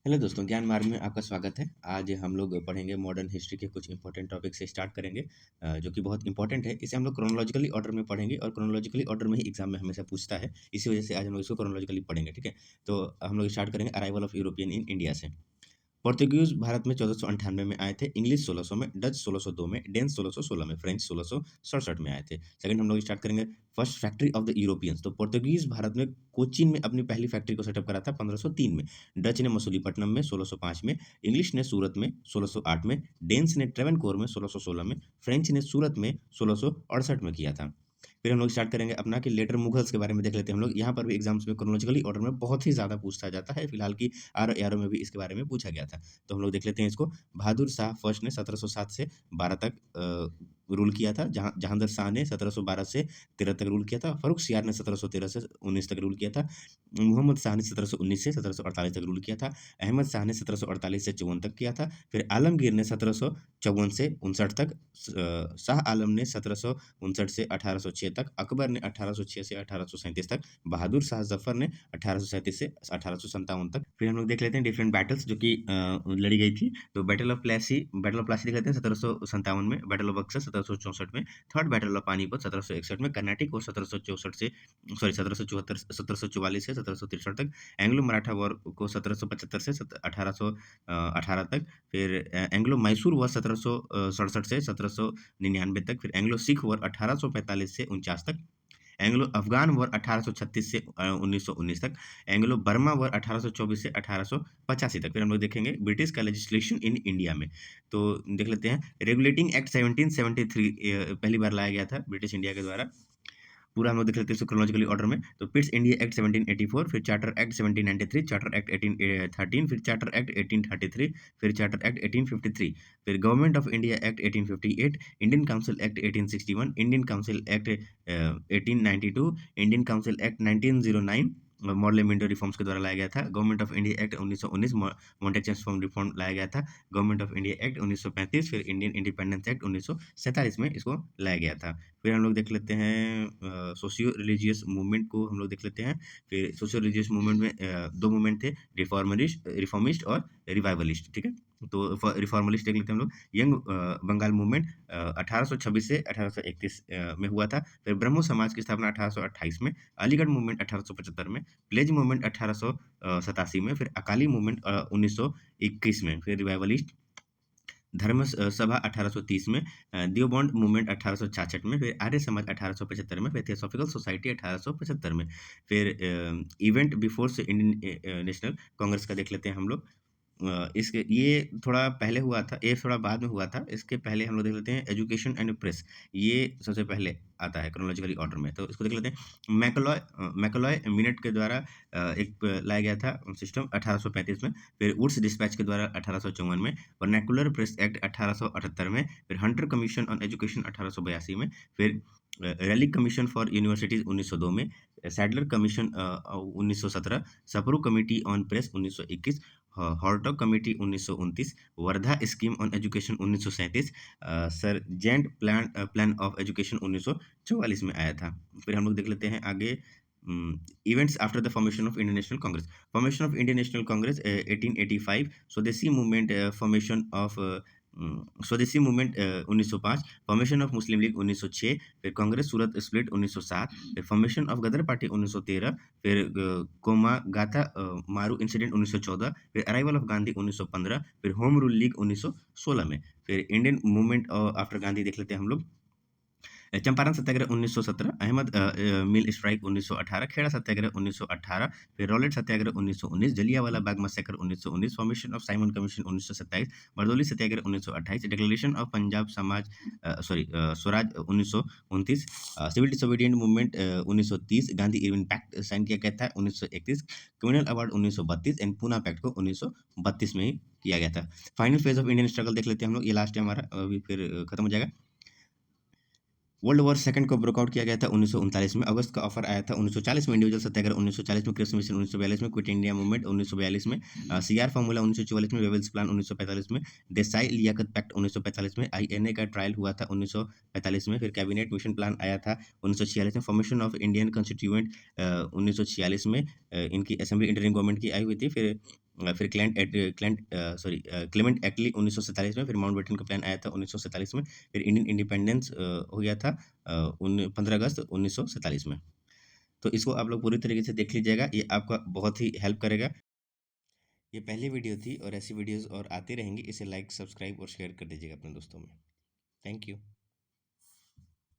Hello दोस्तों, ज्ञान मार्ग में आपका स्वागत है। आज हम लोग पढ़ेंगे मॉडर्न हिस्ट्री के कुछ इंपॉर्टेंट टॉपिक से स्टार्ट करेंगे, जो कि बहुत इंपॉर्टेंट है। इसे हम लोग क्रोनोलॉजिकली ऑर्डर में पढ़ेंगे और क्रोनोलॉजिकली ऑर्डर में ही एग्जाम में हमेशा पूछता है। इसी वजह से आज हम लोग इसको क्रोनोलॉजिकली पढ़ेंगे, ठीक है। तो हम लोग स्टार्ट करेंगे arrival of European in India से। पोर्तुगीज भारत में 1498 में आए थे, इंग्लिश 1600 में, डच 1602 में, डेन्स 1616 में, फ्रेंच 1667 में आए थे। सेकंड हम लोग स्टार्ट करेंगे first factory of the Europeans. तो पोर्तुगीज भारत में कोचीन में अपनी पहली फैक्ट्री को सेटअप करा था 1503 में, डच ने मसूलीपट्टनम में 1605 में, इंग्लिश ने सूरत में 1608 में, डेन्स ने ट्रेवनकोर में 1616 में, फ्रेंच ने सूरत में 1668 में किया था। फिर हम लोग स्टार्ट करेंगे अपना कि लेटर मुगल्स के बारे में देख लेते हैं हम लोग। यहाँ पर भी एग्जाम्स में क्रोनोलॉजिकली ऑर्डर में बहुत ही ज़्यादा पूछा जाता है। फिलहाल की आर में भी इसके बारे में पूछा गया था। तो हम लोग देख लेते हैं इसको। बहादुर शाह फर्स्ट ने 1707 से 12 तक रूल किया था। जहांगीर शाह ने 1712 से 13 तक रूल किया था। फर्रुख सियार ने 1713 से 19 तक रूल किया था। मोहम्मद शाह ने 1719 से 1748 तक रूल किया था। अहमद शाह ने 1748 से 54 तक किया था। फिर आलमगीर ने 1754 से 59 तक, शाह आलम ने 1759 से 1806 तक, अकबर ने 1806 से 1837 तक, बहादुर शाह जफर ने 1837 से 1857 तक। फिर हम लोग देख लेते हैं डिफरेंट बैटल्स जो कि लड़ी गई थी। तो बैटल ऑफ प्लासी देख लेते हैं 1757 में, बैटल ऑफ बक्सर 1764 में, थर्ड बैटल ऑफ पानीपत 1761 में, कर्नाटिक वॉर 1764 से 1774 1744 से 1763 तक, एंग्लो मराठा वॉर को 1775 से 1818 तक, फिर एंग्लो मैसूर वॉर 1767 से 1799 तक, फिर एंग्लो सिख वॉर 1845 से 49 तक, एंग्लो अफगान वॉर 1836 से 1919 तक, एंग्लो बर्मा वॉर 1824 से 1885 तक। फिर हम लोग देखेंगे ब्रिटिश का लेजिस्लेशन इन इंडिया में। तो देख लेते हैं रेगुलेटिंग एक्ट 1773 पहली बार लाया गया था ब्रिटिश इंडिया के द्वारा। पूरा हम लोग देख लेते हैं क्रोनोलॉजिकली ऑर्डर में। तो पिट्स इंडिया एक्ट 1784, फिर चार्टर एक्ट 1793, चार्टर एक्ट 1813, फिर चार्टर एक्ट 1833, फिर चार्टर एक्ट 1853, फिर government of India act 1858, Indian council act 1861, Indian council act 1892, Indian council act 1909 model window reforms के द्वारा लाया गया था। Government of India act 1919 Mantoux form reform लाया गया था। गवर्नमेंट ऑफ इंडिया एक्ट 1935, फिर इंडियन इंडिपेंडेंस एक्ट 1947 में इसको लाया गया था। फिर हम लोग देख लेते हैं सोशियो रिलीजियस मूवमेंट को हम लोग देख लेते हैं। फिर सोशियो रिलीजियस मूवमेंट में दो मूवमेंट थे, रिफॉर्मिस्ट और रिवाइवलिस्ट, ठीक है। तो रिफॉर्मलिस्ट देख लेते हैं हम लोग। यंग बंगाल मूवमेंट 1826 से 1831 में हुआ था। फिर ब्रह्मो समाज की स्थापना 1828 में, अलीगढ़ मूवमेंट 1875 में, प्लेज मूवमेंट 1887 में, फिर अकाली मूवमेंट 1921 में, फिर रिवाइवलिस्ट धर्म सभा 1830 में, देवबंद मूवमेंट 1866 में, फिर आर्य समाज 1875 में, फिर थियोसॉफिकल सोसाइटी 1875 में, फिर इवेंट बिफोर से इंडियन नेशनल कांग्रेस का देख लेते हैं हम लोग। इसके ये थोड़ा पहले हुआ था, ये थोड़ा बाद में हुआ था। इसके पहले हम लोग देख लेते हैं एजुकेशन एंड प्रेस, ये सबसे पहले आता है क्रोनोलॉजिकली ऑर्डर में। तो इसको देख लेते हैं। मैकलॉय मिनट के द्वारा एक लाया गया था सिस्टम 1835 में, फिर वुड्स डिस्पैच के द्वारा 1854 में, वर्नैकुलर प्रेस एक्ट 1878 में, फिर हंटर कमीशन ऑन एजुकेशन 1882 में, फिर रेलिक कमीशन फॉर यूनिवर्सिटीज 1902 में, Sadler commission 1917, Sapru committee on press 1921, Hartog committee 1929, Wardha scheme on education 1937, Sargent plan of education 1944 में आया था। फिर हम लोग देख लेते हैं आगे events after the formation of Indian national Congress. Formation of Indian national Congress 1885, स्वदेशी मूवमेंट फॉर्मेशन ऑफ स्वदेशी movement 1905, formation of Muslim league 1906, फिर कांग्रेस सूरत स्प्लिट 1907, फिर फॉर्मेशन ऑफ गदर पार्टी 1913, फिर कोमा गाथा मारू इंसिडेंट 1914, फिर अराइवल ऑफ गांधी 1915, फिर होम रूल लीग 1916 में, फिर इंडियन मूवमेंट आफ्टर गांधी देख लेते हैं हम लोग। चंपारण सत्याग्रह 1917, अहमद मिल स्ट्राइक 1918, खेड़ा सत्याग्रह 1918, फिर Rowlatt Satyagraha 1919, Jallianwala Bagh massacre 1919, formation of Simon Commission 1927, Bardoli Satyagraha 1928, declaration of Punjab Swaraj 1929, civil disobedient movement 1930, Gandhi Irwin pact sign किया गया था 1931, communal award 1932 and Poona pact को 1932 में ही किया गया था। Final phase of Indian struggle देख लेते हैं हम लोग, ये लास्ट है हमारा, अभी फिर खत्म हो जाएगा। वर्ल्ड वॉर सेकंड को ब्रेकआउट किया गया था 1939 में, अगस्त का ऑफर आया था 1940 में, इंडिविजुअल सत्याग्रह 1940 में, क्रिप्स मिशन 1942 में, क्विट इंडिया मूवमेंट 1942 में, सीआर फार्मूला 1944 में, वेवल्स प्लान 1945 में, देसाई लियाकत पैक्ट 1945 में, आईएनए का ट्रायल हुआ था 1945 में, फिर कैबिनेट मिशन प्लान आया था 1946 में, फॉर्मेशन ऑफ इंडियन कॉन्स्टिट्यूएंट 1946 में, इनकी असेंबली इंटरिम गवर्नमेंट की आई हुई थी, फिर फिर क्लेमेंट एटली 1947 में, फिर माउंटबेटन का प्लान आया था 1947 में, फिर इंडियन इंडिपेंडेंस हो गया था 15 अगस्त 1947 में। तो इसको आप लोग पूरी तरीके से देख लीजिएगा, ये आपका बहुत ही हेल्प करेगा। ये पहली वीडियो थी और ऐसी वीडियोज़ और आती रहेंगी, इसे लाइक, सब्सक्राइब और शेयर कर दीजिएगा अपने दोस्तों में। Thank you.